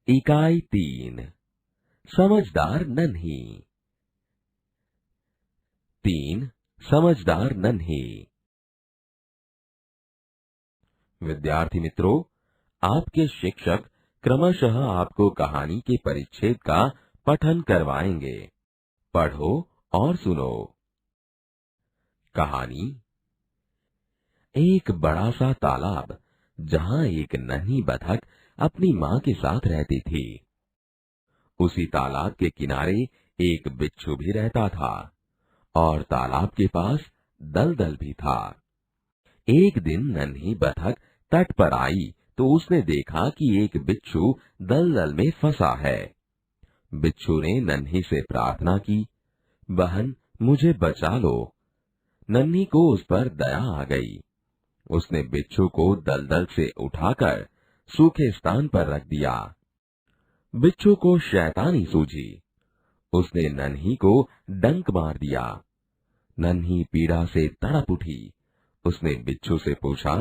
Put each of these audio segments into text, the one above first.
इकाई 3 समझदार नन्ही। 3 समझदार नन्ही। विद्यार्थी मित्रों, आपके शिक्षक क्रमशः आपको कहानी के परिच्छेद का पठन करवाएंगे। पढ़ो और सुनो। कहानी। एक बड़ा सा तालाब, जहां एक नन्ही बतख अपनी माँ के साथ रहती थी। उसी तालाब के किनारे एक बिच्छू भी रहता था और तालाब के पास दलदल भी था। एक दिन नन्ही बतख तट पर आई तो उसने देखा कि एक बिच्छू दलदल में फंसा है। बिच्छू ने नन्ही से प्रार्थना की, बहन मुझे बचा लो। नन्ही को उस पर दया आ गई। उसने बिच्छू को दलदल से उठाकर सूखे स्थान पर रख दिया। बिच्छू को शैतानी सूझी। उसने नन्ही को डंक मार दिया। नन्ही पीड़ा से तड़प उठी। उसने बिच्छू से पूछा,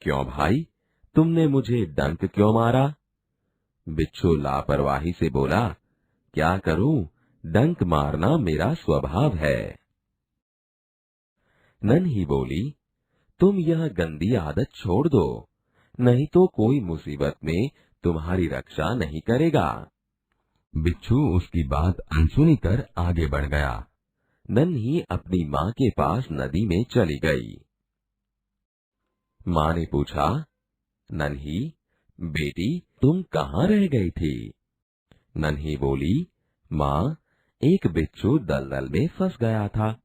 क्यों भाई, तुमने मुझे डंक क्यों मारा? बिच्छू लापरवाही से बोला, क्या करूं, डंक मारना मेरा स्वभाव है। नन्ही बोली, तुम यह गंदी आदत छोड़ दो, नहीं तो कोई मुसीबत में तुम्हारी रक्षा नहीं करेगा। बिच्छू उसकी अनसुनी अनसुनी कर आगे बढ़ गया। नन्ही अपनी माँ के पास नदी में चली गई। माँ ने पूछा, नन्ही बेटी तुम कहाँ रह गई थी? नन्ही बोली, माँ एक बिच्छू दलदल में फंस गया था,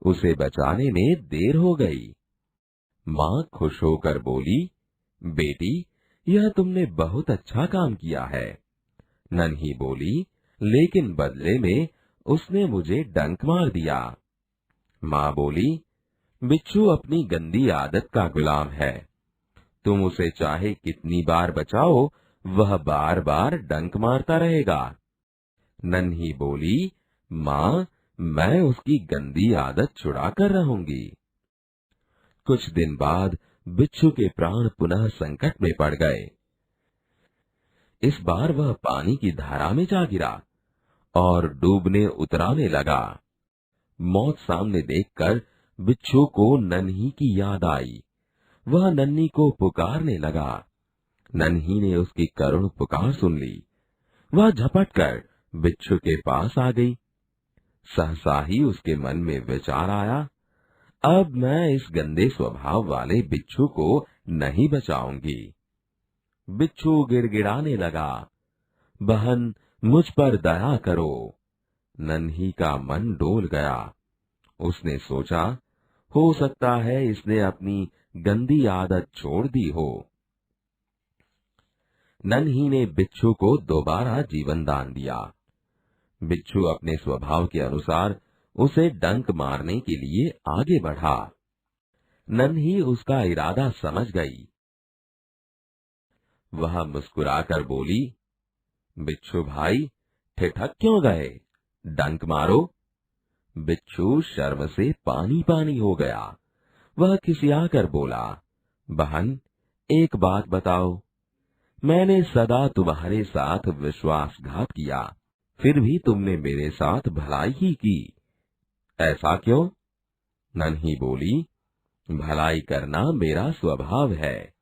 उसे बचाने में देर हो गई। माँ खुश होकर बोली, बेटी यह तुमने बहुत अच्छा काम किया है। नन्ही बोली, लेकिन बदले में उसने मुझे डंक मार दिया। माँ बोली, बिच्छू अपनी गंदी आदत का गुलाम है, तुम उसे चाहे कितनी बार बचाओ, वह बार बार डंक मारता रहेगा। नन्ही बोली, माँ मैं उसकी गंदी आदत छुड़ा कर रहूंगी। कुछ दिन बाद बिच्छू के प्राण पुनः संकट में पड़ गए। इस बार वह पानी की धारा में जा गिरा और डूबने उतराने लगा। मौत सामने देखकर बिच्छू को नन्ही की याद आई। वह नन्ही को पुकारने लगा। नन्ही ने उसकी करुण पुकार सुन ली। वह झपट कर बिच्छू के पास आ गई। सहसा ही उसके मन में विचार आया, अब मैं इस गंदे स्वभाव वाले बिच्छू को नहीं बचाऊंगी। बिच्छू गिड़गिड़ाने लगा, बहन मुझ पर दया करो। नन्ही का मन डोल गया। उसने सोचा, हो सकता है इसने अपनी गंदी आदत छोड़ दी हो। नन्ही ने बिच्छू को दोबारा जीवन दान दिया। बिच्छू अपने स्वभाव के अनुसार उसे डंक मारने के लिए आगे बढ़ा। नन्ही उसका इरादा समझ गई। वह मुस्कुराकर बोली, बिच्छू भाई ठिठक क्यों गए, डंक मारो। बिच्छू शर्म से पानी पानी हो गया। वह खिसियाकर बोला, बहन एक बात बताओ, मैंने सदा तुम्हारे साथ विश्वासघात किया, फिर भी तुमने मेरे साथ भलाई ही की, ऐसा क्यों? नन्ही बोली, भलाई करना मेरा स्वभाव है।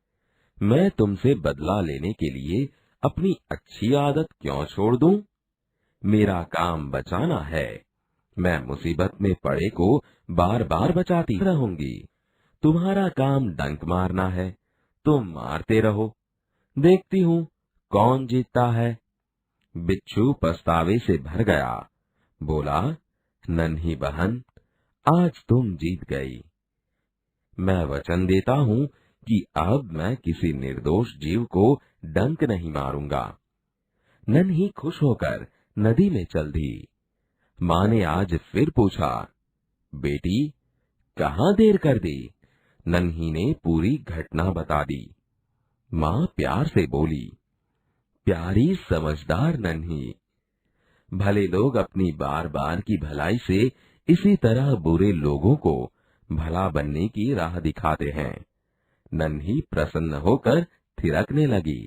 मैं तुमसे बदला लेने के लिए अपनी अच्छी आदत क्यों छोड़ दूं? मेरा काम बचाना है। मैं मुसीबत में पड़े को बार बार बचाती रहूंगी। तुम्हारा काम डंक मारना है, तुम मारते रहो, देखती हूँ कौन जीतता है। बिच्छू पछतावे से भर गया। बोला, नन्ही बहन आज तुम जीत गई। मैं वचन देता हूँ कि अब मैं किसी निर्दोष जीव को डंक नहीं मारूंगा। नन्ही खुश होकर नदी में चल दी। माँ ने आज फिर पूछा, बेटी कहाँ देर कर दी? नन्ही ने पूरी घटना बता दी। माँ प्यार से बोली, प्यारी समझदार नन्ही, भले लोग अपनी बार बार की भलाई से इसी तरह बुरे लोगों को भला बनने की राह दिखाते हैं। नन्ही प्रसन्न होकर थिरकने लगी।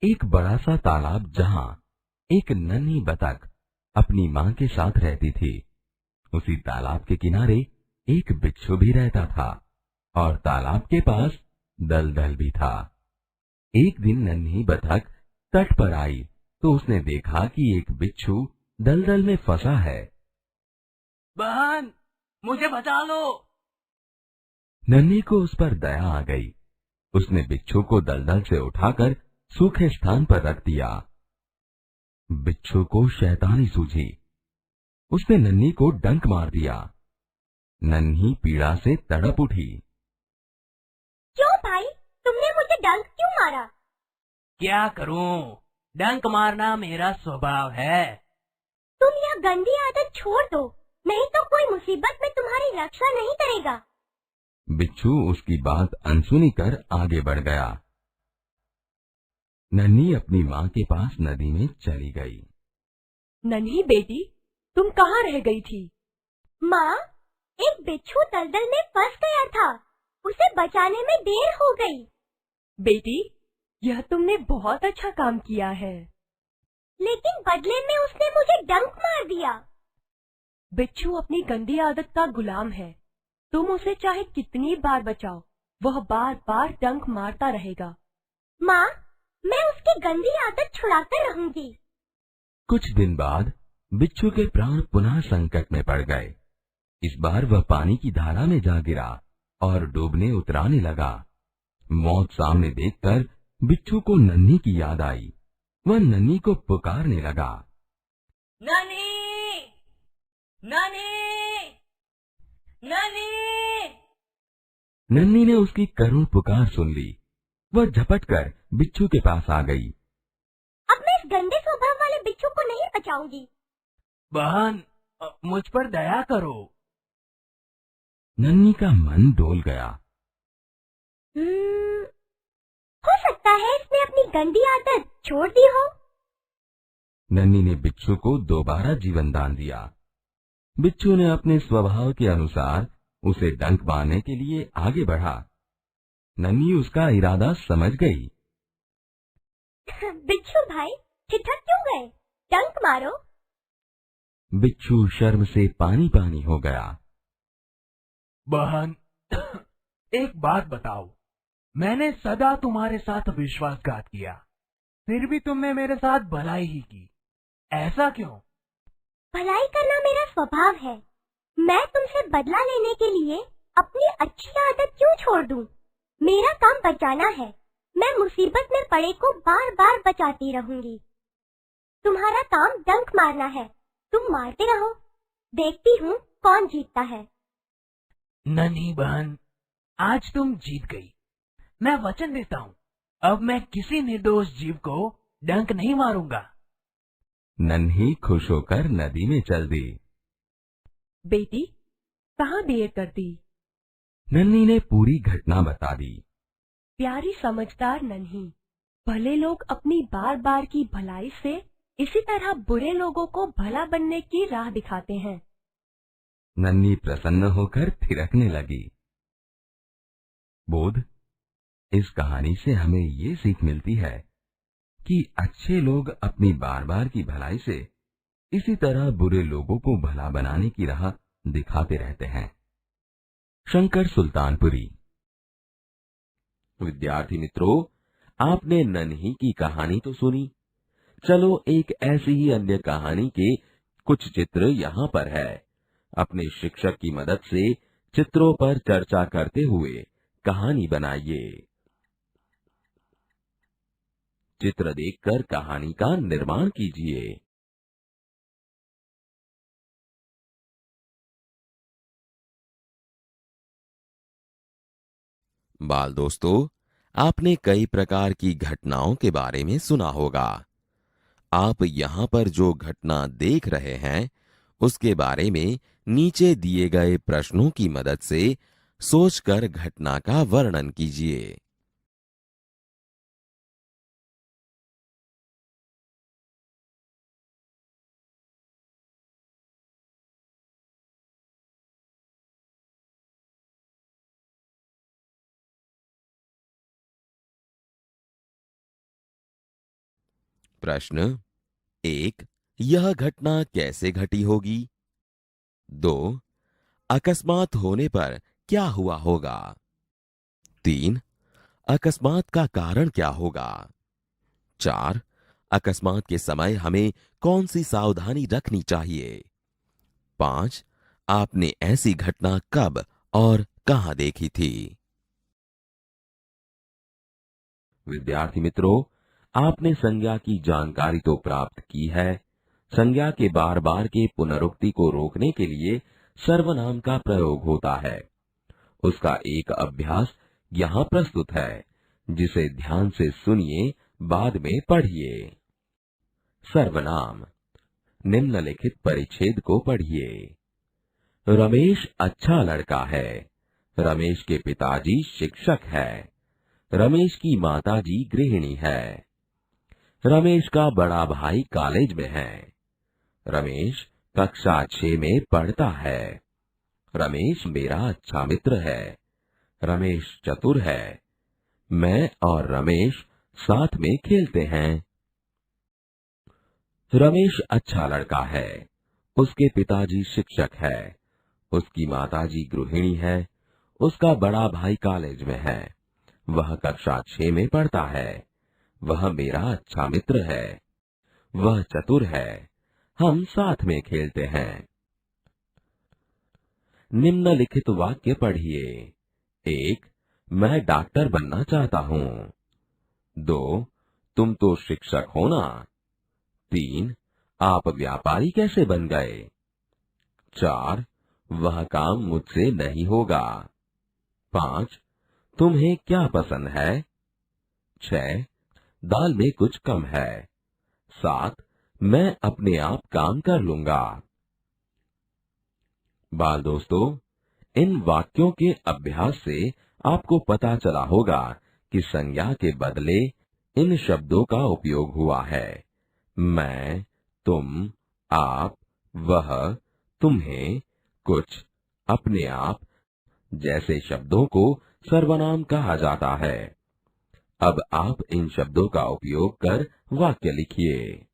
एक बड़ा सा तालाब जहाँ एक नन्ही बतख अपनी माँ के साथ रहती थी। उसी तालाब के किनारे एक बिच्छू भी रहता था और तालाब के पास दलदल भी था। एक दिन नन्ही बतख तट पर आई तो उसने देखा कि एक बिच्छू दलदल में फंसा है। बहन, मुझे बचा लो। नन्ही को उस पर दया आ गई। उसने बिच्छू को दलदल से उठाकर सूखे स्थान पर रख दिया। बिच्छू को शैतानी सूझी। उसने नन्ही को डंक मार दिया। नन्ही पीड़ा से तड़प उठी। क्यों भाई, तुमने मुझे डंक क्यों मारा? क्या करूं, डंक मारना मेरा स्वभाव है। तुम यह गंदी आदत छोड़ दो, नहीं तो कोई मुसीबत में तुम्हारी रक्षा नहीं करेगा। बिच्छू उसकी बात अनसुनी कर आगे बढ़ गया। नन्ही अपनी माँ के पास नदी में चली गई। नन्ही बेटी, तुम कहाँ रह गई थी? माँ, एक बिच्छू दलदल में फंस गया था, उसे बचाने में देर हो गई। बेटी, यह तुमने बहुत अच्छा काम किया है। लेकिन बदले में उसने मुझे डंक मार दिया। बिच्छू अपनी गंदी आदत का गुलाम है। तुम उसे चाहे कितनी बार बचाओ, वह बार बार डंक मारता रहेगा। माँ, मैं उसकी गंदी आदत छुड़ाकर रहूंगी। कुछ दिन बाद बिच्छू के प्राण पुनः संकट में पड़ गए। इस बार वह पानी की धारा में जा गिरा और डूबने उतराने लगा। मौत सामने देखकर बिच्छू को नन्ही की याद आई। वह नन्ही को पुकारने लगा। नन्ही, नन्ही, नन्ही। नन्ही ने उसकी करुण पुकार सुन ली। वह झपटकर बिच्छू के पास आ गई। अब मैं इस गंदे स्वभाव वाले बिच्छू को नहीं बचाऊंगी। बहन, मुझ पर दया करो। नन्ही का मन डोल गया। हो सकता है इसने अपनी गंदी आदत छोड़ दी हो। नन्ही ने बिच्छू को दोबारा जीवन दान दिया। बिच्छू ने अपने स्वभाव के अनुसार उसे डंक मारने के लिए आगे बढ़ा। नन्ही उसका इरादा समझ गई। बिच्छू भाई, ठिठक क्यों गए? डंक मारो। बिच्छू शर्म से पानी पानी हो गया। बहन, एक बात बताओ, मैंने सदा तुम्हारे साथ विश्वासघात किया, फिर भी तुमने मेरे साथ भलाई ही की। ऐसा क्यों? भलाई करना मेरा स्वभाव है। मैं तुमसे बदला लेने के लिए अपनी अच्छी आदत क्यों छोड़ दूं? मेरा काम बचाना है। मैं मुसीबत में पड़े को बार बार बचाती रहूंगी। तुम्हारा काम डंक मारना है, तुम मारते रहो। देखती हूँ कौन जीतता है। नन्ही बहन, आज तुम जीत गई। मैं वचन देता हूँ, अब मैं किसी निर्दोष जीव को डंक नहीं मारूंगा। नन्ही खुश होकर नदी में चल दी। बेटी, कहाँ देर कर दी? नन्ही ने पूरी घटना बता दी। प्यारी समझदार नन्ही, भले लोग अपनी बार बार की भलाई से इसी तरह बुरे लोगों को भला बनने की राह दिखाते हैं। नन्ही प्रसन्न होकर थिरकने लगी। बोध, इस कहानी से हमें ये सीख मिलती है कि अच्छे लोग अपनी बार बार की भलाई से इसी तरह बुरे लोगों को भला बनाने की राह दिखाते रहते हैं। शंकर सुल्तानपुरी। विद्यार्थी मित्रों, आपने नन्ही की कहानी तो सुनी। चलो एक ऐसी ही अन्य कहानी के कुछ चित्र यहाँ पर है। अपने शिक्षक की मदद से चित्रों पर चर्चा करते हुए कहानी बनाइए। चित्र देखकर कहानी का निर्माण कीजिए। बाल दोस्तों, आपने कई प्रकार की घटनाओं के बारे में सुना होगा। आप यहाँ पर जो घटना देख रहे हैं, उसके बारे में नीचे दिए गए प्रश्नों की मदद से सोचकर घटना का वर्णन कीजिए। प्रश्न 1, यह घटना कैसे घटी होगी? 2, अकस्मात होने पर क्या हुआ होगा? 3, अकस्मात का कारण क्या होगा? 4, अकस्मात के समय हमें कौन सी सावधानी रखनी चाहिए? 5, आपने ऐसी घटना कब और कहां देखी थी? विद्यार्थी मित्रों, आपने संज्ञा की जानकारी तो प्राप्त की है। संज्ञा के बार बार के पुनरुक्ति को रोकने के लिए सर्वनाम का प्रयोग होता है। उसका एक अभ्यास यहाँ प्रस्तुत है, जिसे ध्यान से सुनिए, बाद में पढ़िए। सर्वनाम। निम्नलिखित परिच्छेद को पढ़िए। रमेश अच्छा लड़का है। रमेश के पिताजी शिक्षक है। रमेश की माताजी गृहिणी है। रमेश का बड़ा भाई कॉलेज में है। रमेश कक्षा 6 में पढ़ता है। रमेश मेरा अच्छा मित्र है। रमेश चतुर है। मैं और रमेश साथ में खेलते हैं। रमेश अच्छा लड़का है। उसके पिताजी शिक्षक है। उसकी माताजी गृहिणी है। उसका बड़ा भाई कॉलेज में है। वह कक्षा 6 में पढ़ता है। वह मेरा अच्छा मित्र है। वह चतुर है। हम साथ में खेलते हैं। निम्नलिखित वाक्य पढ़िए। 1, मैं डॉक्टर बनना चाहता हूँ। 2, तुम तो शिक्षक हो ना। 3, आप व्यापारी कैसे बन गए? 4, वह काम मुझसे नहीं होगा। 5, तुम्हें क्या पसंद है? 6, दाल में कुछ कम है। 7, मैं अपने आप काम कर लूंगा। बाल दोस्तों, इन वाक्यों के अभ्यास से आपको पता चला होगा कि संज्ञा के बदले इन शब्दों का उपयोग हुआ है। मैं, तुम, आप, वह, तुम्हें, कुछ, अपने आप जैसे शब्दों को सर्वनाम कहा जाता है। अब आप इन शब्दों का उपयोग कर वाक्य लिखिए।